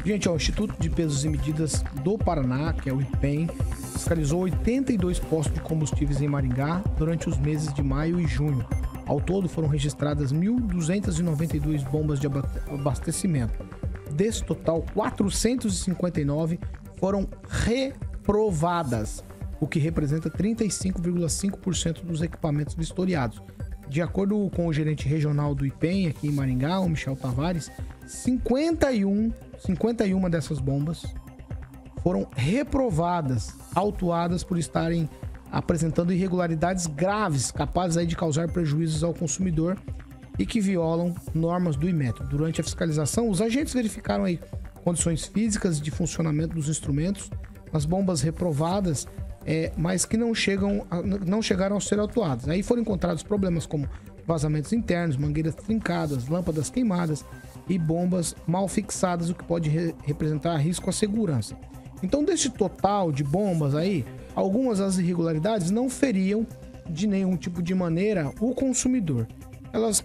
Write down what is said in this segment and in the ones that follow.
Gente, ó, o Instituto de Pesos e Medidas do Paraná, que é o IPEM, fiscalizou 82 postos de combustíveis em Maringá durante os meses de maio e junho. Ao todo, foram registradas 1.292 bombas de abastecimento. Desse total, 459 foram reprovadas, o que representa 35,5% dos equipamentos vistoriados. De acordo com o gerente regional do IPEM, aqui em Maringá, o Michel Tavares, 51 dessas bombas foram reprovadas, autuadas por estarem apresentando irregularidades graves, capazes aí de causar prejuízos ao consumidor e que violam normas do Inmetro. Durante a fiscalização, os agentes verificaram aí condições físicas de funcionamento dos instrumentos, as bombas reprovadas, mas que não chegaram a ser autuadas. Aí foram encontrados problemas como vazamentos internos, mangueiras trincadas, lâmpadas queimadas e bombas mal fixadas, o que pode representar risco à segurança. Então, desse total de bombas aí, algumas das irregularidades não feriam de nenhum tipo de maneira o consumidor. Elas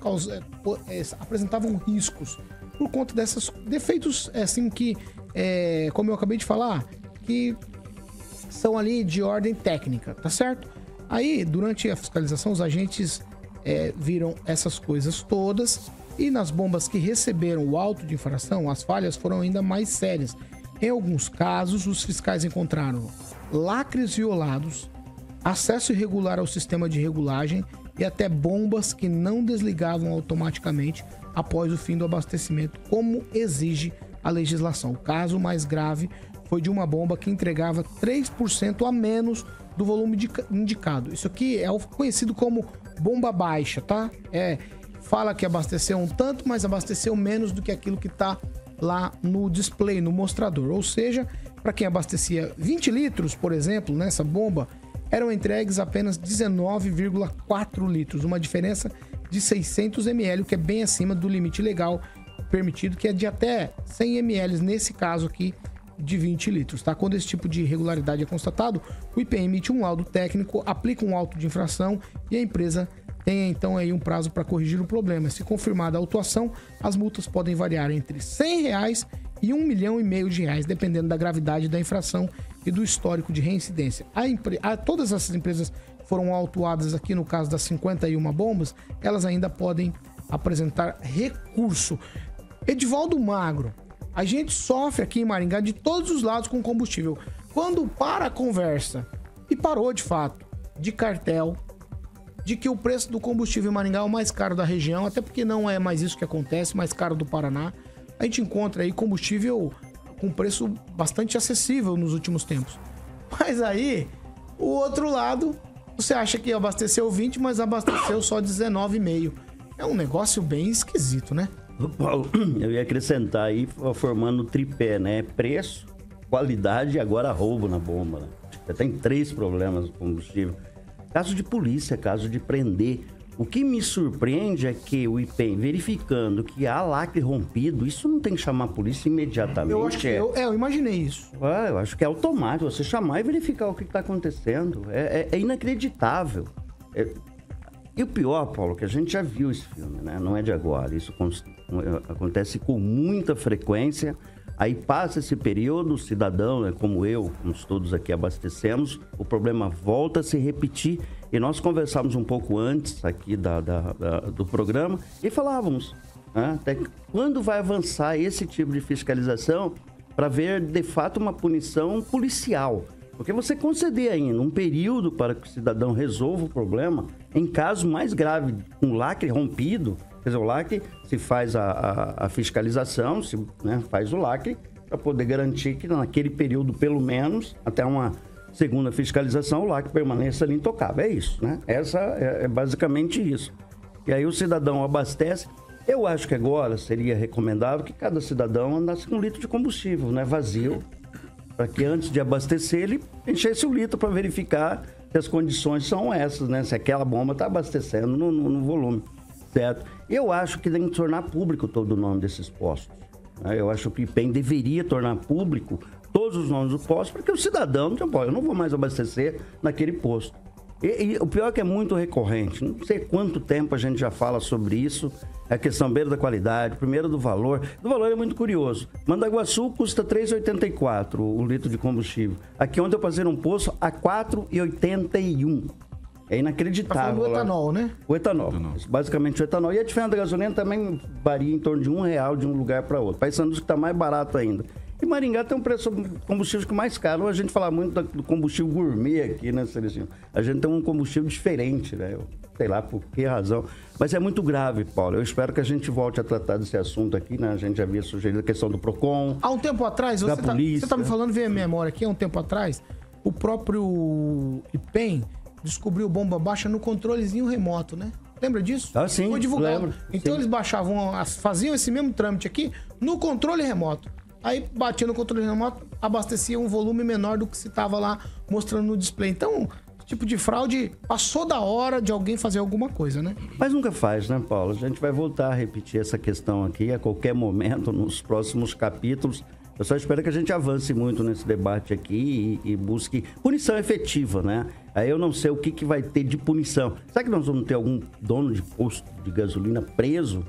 apresentavam riscos por conta desses defeitos, assim, que, como eu acabei de falar, que são ali de ordem técnica, tá certo? Aí, durante a fiscalização, os agentes viram essas coisas todas e nas bombas que receberam o auto de infração, as falhas foram ainda mais sérias. Em alguns casos, os fiscais encontraram lacres violados, acesso irregular ao sistema de regulagem e até bombas que não desligavam automaticamente após o fim do abastecimento, como exige a legislação. O caso mais grave foi de uma bomba que entregava 3% a menos do volume indicado. Isso aqui é o conhecido como bomba baixa, tá? Fala que abasteceu um tanto, mas abasteceu menos do que aquilo que está lá no display, no mostrador. Ou seja, para quem abastecia 20 litros, por exemplo, nessa bomba, eram entregues apenas 19,4 litros, uma diferença de 600 ml, o que é bem acima do limite legal permitido, que é de até 100 ml, nesse caso aqui, de 20 litros, tá? Quando esse tipo de irregularidade é constatado, o IPEM emite um laudo técnico, aplica um auto de infração e a empresa tem então aí um prazo para corrigir o problema. Se confirmada a autuação, as multas podem variar entre R$100 e R$1,5 milhão de reais, dependendo da gravidade da infração e do histórico de reincidência. Todas essas empresas foram autuadas aqui no caso das 51 bombas, elas ainda podem apresentar recurso. Edivaldo Magro, a gente sofre aqui em Maringá de todos os lados com combustível. Quando para a conversa, e parou de fato, de cartel, de que o preço do combustível em Maringá é o mais caro da região, até porque não é mais isso que acontece, mais caro do Paraná. A gente encontra aí combustível com preço bastante acessível nos últimos tempos. Mas aí, o outro lado, você acha que abasteceu 20, mas abasteceu só 19,5. É um negócio bem esquisito, né? Paulo, eu ia acrescentar aí, formando o tripé, né? Preço, qualidade e agora roubo na bomba. Né? Já tem 3 problemas no combustível. Caso de polícia, caso de prender. O que me surpreende é que o IPEM, verificando que há lacre rompido, isso não tem que chamar a polícia imediatamente. Eu acho que eu imaginei isso. Eu acho que é automático, você chamar e verificar o que está acontecendo. É inacreditável. E o pior, Paulo, que a gente já viu esse filme, né? Não é de agora. Isso acontece com muita frequência. Aí passa esse período, o cidadão, né, como eu, como todos aqui abastecemos, o problema volta a se repetir. E nós conversávamos um pouco antes aqui do programa e falávamos, né, até quando vai avançar esse tipo de fiscalização para ver, de fato, uma punição policial. Porque você conceder ainda um período para que o cidadão resolva o problema, em caso mais grave, um lacre rompido, quer dizer, o lacre, se faz a fiscalização, faz o lacre, para poder garantir que naquele período, pelo menos, até uma segunda fiscalização, o lacre permaneça ali intocável. É isso, né? Essa é basicamente isso. E aí o cidadão abastece. Eu acho que agora seria recomendável que cada cidadão andasse com 1 litro de combustível, né? Vazio, para que antes de abastecer ele enchesse o litro para verificar se as condições são essas, né? Se aquela bomba está abastecendo no volume, certo? Eu acho que tem que tornar público todo o nome desses postos. Né? Eu acho que o IPEM deveria tornar público todos os nomes dos postos, porque o cidadão não pode, eu não vou mais abastecer naquele posto. E o pior é que é muito recorrente. Não sei quanto tempo a gente já fala sobre isso. A questão primeiro da qualidade, primeiro do valor. O valor é muito curioso. Mandaguaçu custa R$ 3,84 o litro de combustível. Aqui ontem eu passei num posto a R$ 4,81. É inacreditável. Tá falando do etanol, né? O etanol. Basicamente o etanol. E a diferença da gasolina também varia em torno de R$1 de um lugar para outro. Paissandu que está mais barato ainda. E Maringá tem um preço de combustível mais caro. A gente fala muito do combustível gourmet aqui, né, Celestino? A gente tem um combustível diferente, né? Eu sei lá por que razão. Mas é muito grave, Paulo. Eu espero que a gente volte a tratar desse assunto aqui, né? A gente já havia sugerido a questão do PROCON. Há um tempo atrás, você tá me falando, veio a memória aqui, há um tempo atrás, o próprio IPEM descobriu bomba baixa no controlezinho remoto, né? Lembra disso? Ah, sim. Foi divulgado. Lembro, então sim. eles baixavam, faziam esse mesmo trâmite aqui no controle remoto. Aí batia no controle remoto, abastecia um volume menor do que se estava lá mostrando no display. Então, tipo de fraude passou da hora de alguém fazer alguma coisa, né? Mas nunca faz, né, Paulo? A gente vai voltar a repetir essa questão aqui a qualquer momento, nos próximos capítulos. Eu só espero que a gente avance muito nesse debate aqui e busque punição efetiva, né? Aí eu não sei o que vai ter de punição. Será que nós vamos ter algum dono de posto de gasolina preso,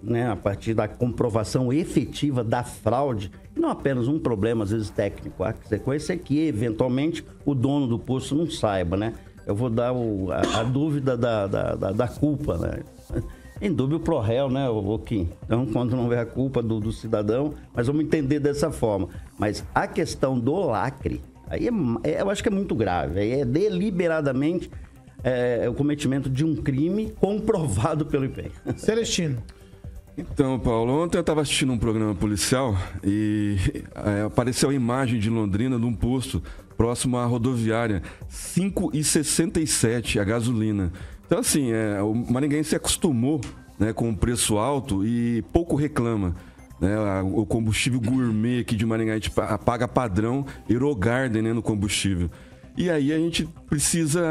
né, a partir da comprovação efetiva da fraude? E não apenas um problema, às vezes, técnico. A sequência é que, eventualmente, o dono do posto não saiba, né? Eu vou dar a dúvida da culpa, né? Em dúvida o pró-réu, né, Kim? Então, quando não houver a culpa do cidadão, mas vamos entender dessa forma. Mas a questão do lacre, aí eu acho que é muito grave. Aí é deliberadamente o cometimento de um crime comprovado pelo IPEM. Celestino. Então, Paulo, ontem eu estava assistindo um programa policial e apareceu a imagem de Londrina de um posto próximo à rodoviária, 5,67 a gasolina. Então, assim, o maringaense se acostumou, né, com o preço alto e pouco reclama. Né? O combustível gourmet aqui de Maringá, a gente paga padrão Eurogarden, né, no combustível. E aí a gente precisa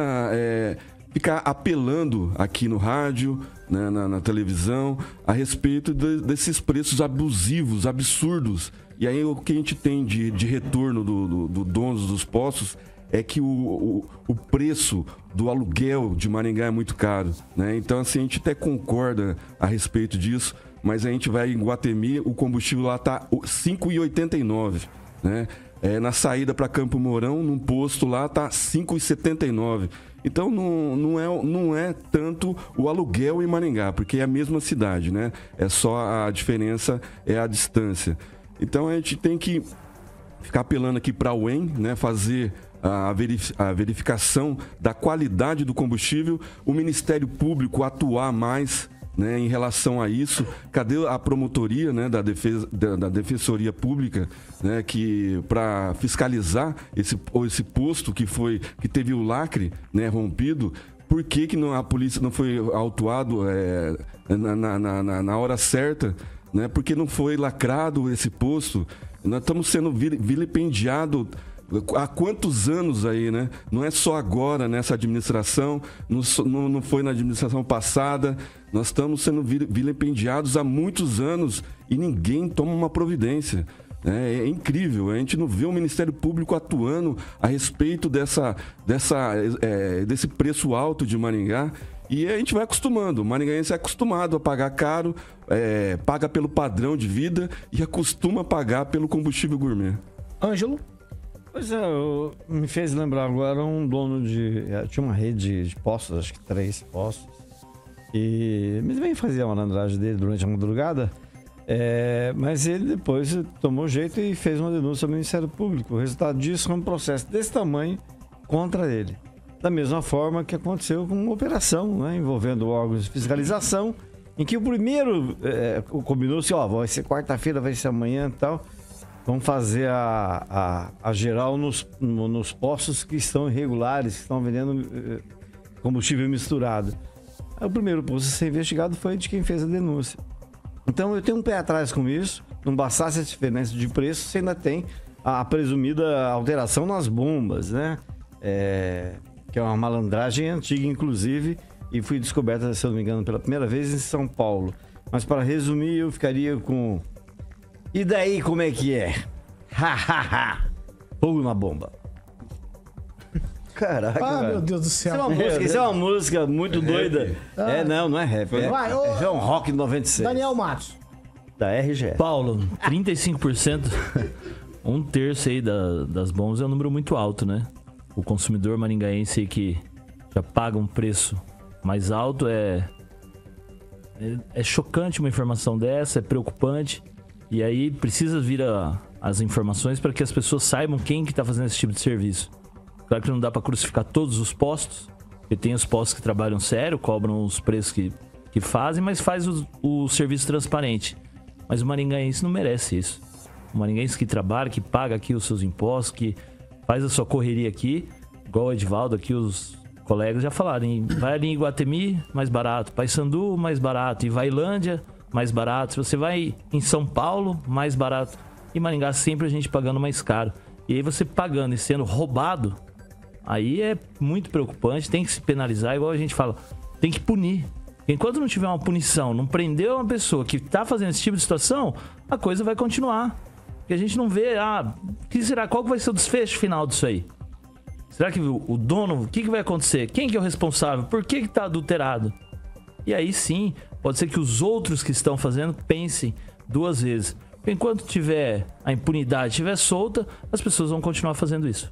ficar apelando aqui no rádio, né, na televisão, a respeito desses preços abusivos, absurdos. E aí o que a gente tem de retorno do donos dos postos é que o preço do aluguel de Maringá é muito caro, né? Então, assim, a gente até concorda a respeito disso, mas a gente vai em Guatemi, o combustível lá tá R$ 5,89, né? Na saída para Campo Mourão, num posto lá, tá R$ 5,79. Então, não é tanto o aluguel em Maringá, porque é a mesma cidade, né? É só a diferença, é a distância. Então, a gente tem que ficar apelando aqui para a UEM, né? Fazer a verificação da qualidade do combustível, o Ministério Público atuar mais, né, em relação a isso. Cadê a promotoria, né, da Defensoria Pública, né, para fiscalizar esse posto que teve o lacre, né, rompido? Por que a polícia não foi autuado na hora certa, né? Porque não foi lacrado esse posto? Nós estamos sendo vilipendiados há quantos anos aí, né? Não é só agora nessa administração, não foi na administração passada. Nós estamos sendo vilipendiados há muitos anos e ninguém toma uma providência. É incrível, a gente não vê o Ministério Público atuando a respeito desse preço alto de Maringá. E a gente vai acostumando, o maringaense é acostumado a pagar caro, paga pelo padrão de vida e acostuma a pagar pelo combustível gourmet. Ângelo? Pois é, me fez lembrar agora um dono tinha uma rede de postos, acho que 3 postos, e me vem fazer a malandragem dele durante a madrugada, mas ele depois tomou jeito e fez uma denúncia ao Ministério Público. O resultado disso é um processo desse tamanho contra ele. Da mesma forma que aconteceu com uma operação, né, envolvendo órgãos de fiscalização, em que o primeiro combinou-se, vai ser quarta-feira, vai ser amanhã e tal. Vamos fazer a geral nos postos que estão irregulares, que estão vendendo combustível misturado. Aí o primeiro posto a ser investigado foi de quem fez a denúncia. Então eu tenho um pé atrás com isso. Não bastasse a diferença de preço, você ainda tem a presumida alteração nas bombas, né? Que é uma malandragem antiga, inclusive, e foi descoberta, se eu não me engano, pela primeira vez em São Paulo. Mas para resumir, eu ficaria com... E daí, como é que é? Fogo na bomba. Caraca, Ah, velho. meu Deus do céu. Isso é uma música muito doida. Não é rap. Vai, ô- É um rock 96. Daniel Matos. Da RGE. Paulo, 35%, um terço aí das bombas é um número muito alto, né? O consumidor maringaense aí que já paga um preço mais alto é chocante uma informação dessa, é preocupante. E aí precisa vir as informações para que as pessoas saibam quem que tá fazendo esse tipo de serviço. Claro que não dá para crucificar todos os postos, porque tem os postos que trabalham sério, cobram os preços que fazem, mas faz o serviço transparente. Mas o maringaense não merece isso. O maringaense que trabalha, que paga aqui os seus impostos, que faz a sua correria aqui, igual o Edivaldo aqui, os colegas já falaram, vai ali em Iguatemi, mais barato, Paissandu, mais barato, Ivailândia, mais barato, se você vai em São Paulo, mais barato, e Maringá sempre a gente pagando mais caro. E aí você pagando e sendo roubado, aí é muito preocupante, tem que se penalizar, igual a gente fala, tem que punir. Enquanto não tiver uma punição, não prender uma pessoa que tá fazendo esse tipo de situação, a coisa vai continuar. Porque a gente não vê, qual que vai ser o desfecho final disso aí? Será que o dono, o que vai acontecer? Quem que é o responsável? Por que tá adulterado? E aí sim, pode ser que os outros que estão fazendo pensem duas vezes. Porque enquanto tiver a impunidade estiver solta, as pessoas vão continuar fazendo isso.